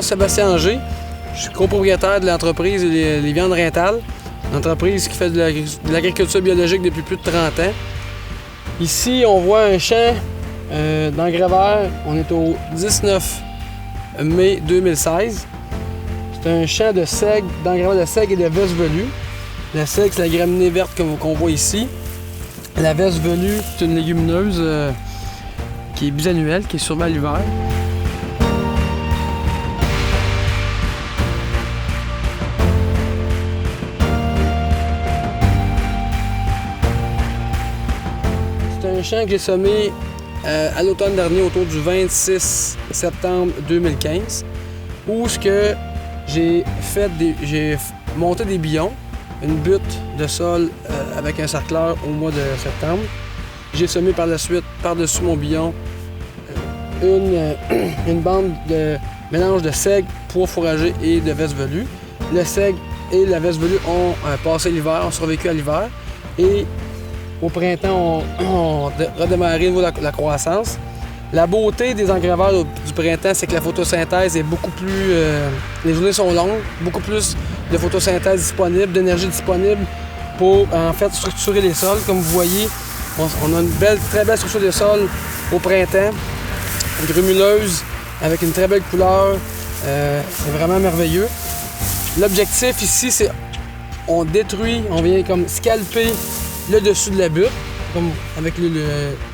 Sébastien Anger. Je suis copropriétaire de l'entreprise Les Viandes Rintal, une entreprise qui fait de l'agriculture biologique depuis plus de 30 ans. Ici, on voit un champ d'engrais verts. On est au 19 mai 2016. C'est un champ de seigle, d'engrais verts de seigle et de veste velue. La seigle, c'est la graminée verte qu'on voit ici. La veste velue, c'est une légumineuse qui est bisannuelle, qui est surveillée à l'hiver. C'est un champ que j'ai semé à l'automne dernier, autour du 26 septembre 2015, où j'ai monté des billons, une butte de sol avec un sarcleur au mois de septembre. J'ai semé par la suite, par-dessus mon billon, une bande de mélange de seigle, pois fourragé et de veste velue. Le seigle et la veste velue ont passé l'hiver, ont survécu à l'hiver. Et au printemps, on redémarré au niveau de la croissance. La beauté des engrais verts du printemps, c'est que la photosynthèse est beaucoup plus... les journées sont longues, beaucoup plus de photosynthèse disponible, d'énergie disponible pour en fait structurer les sols. Comme vous voyez, on a une très belle structure des sols au printemps, grumuleuse, avec une très belle couleur. C'est vraiment merveilleux. L'objectif ici, c'est on vient comme scalper le dessus de la butte, comme avec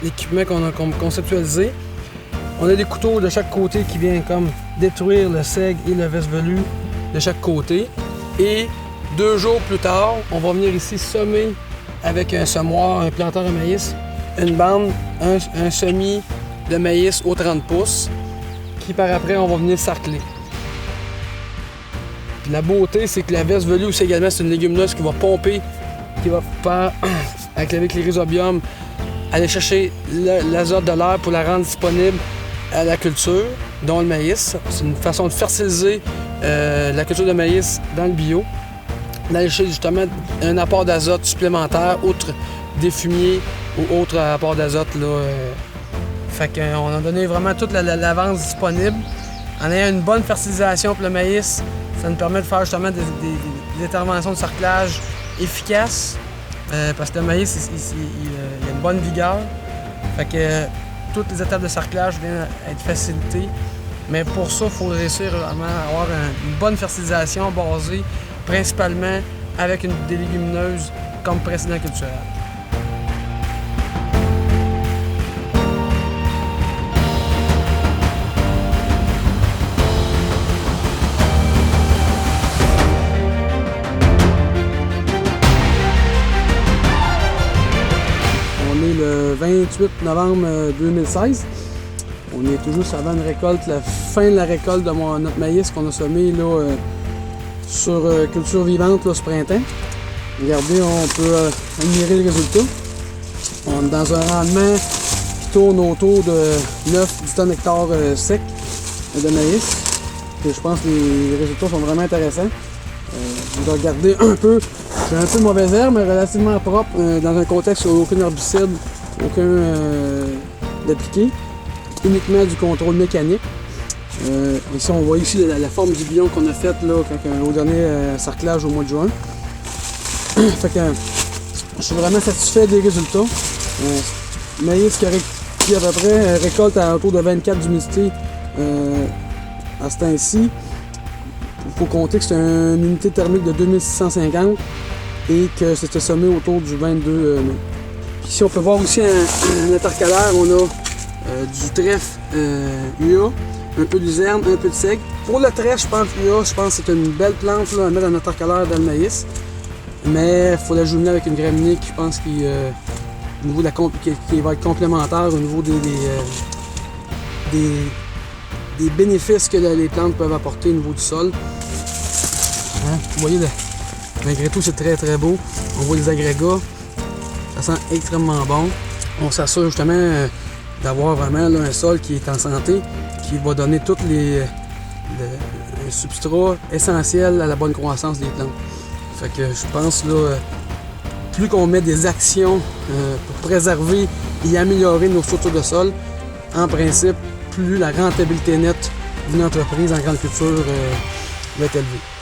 l'équipement qu'on a conceptualisé. On a des couteaux de chaque côté qui viennent comme détruire le seigle et le veste velue de chaque côté. Et 2 jours plus tard, on va venir ici semer avec un semoir, un planteur à maïs, une bande, un semis de maïs au 30 pouces, qui par après, on va venir sarcler. Puis la beauté, c'est que la veste velue aussi également, c'est une légumineuse qui va pomper, qui va faire, avec les rhizobiums, aller chercher l'azote de l'air pour la rendre disponible à la culture, dont le maïs. C'est une façon de fertiliser la culture de maïs dans le bio, d'aller chercher justement un apport d'azote supplémentaire, outre des fumiers ou autre apport d'azote. Fait qu'on a donné vraiment toute l'avance disponible. En ayant une bonne fertilisation pour le maïs, ça nous permet de faire justement des interventions de sarclage efficaces, parce que le maïs, il a une bonne vigueur. Fait que toutes les étapes de sarclage viennent être facilitées. Mais pour ça, il faut réussir vraiment à avoir une bonne fertilisation basée principalement avec des légumineuses comme précédent culturel. On est le 28 novembre 2016. On est toujours avant une récolte, la fin de la récolte de notre maïs qu'on a semé là, sur culture vivante là, ce printemps. Regardez, on peut admirer le résultat. On est dans un rendement qui tourne autour de 9-10 tonnes hectares secs de maïs. Et je pense que les résultats sont vraiment intéressants. Vous regardez un peu, c'est un peu mauvaise herbe, mais relativement propre dans un contexte où il n'y a aucun herbicide, aucun d'appliqué. Uniquement du contrôle mécanique. Ici, on voit ici la forme du billon qu'on a fait là, au dernier sarclage au mois de juin. Fait que je suis vraiment satisfait des résultats. Maïs qui à peu près récolte à autour de 24 d'humidité à ce temps-ci. Il faut compter que c'est une unité thermique de 2650 et que c'était semé autour du 22 mai. Puis ici, on peut voir aussi un intercalaire. On a du trèfle UA, un peu de luzerne, un peu de seigle. Pour le trèfle, je pense que c'est une belle plante là, à mettre en intercalaire dans le maïs. Mais il faut la jumeler avec une graminée qui, je pense, qui va être complémentaire au niveau des bénéfices que les plantes peuvent apporter au niveau du sol. Hein? Vous voyez, malgré tout, c'est très très beau. On voit les agrégats. Ça sent extrêmement bon. On s'assure justement d'avoir vraiment là, un sol qui est en santé, qui va donner tous les substrats essentiels à la bonne croissance des plantes. Fait que je pense là, plus qu'on met des actions pour préserver et améliorer nos structures de sol, en principe, plus la rentabilité nette d'une entreprise en grande culture va être élevé.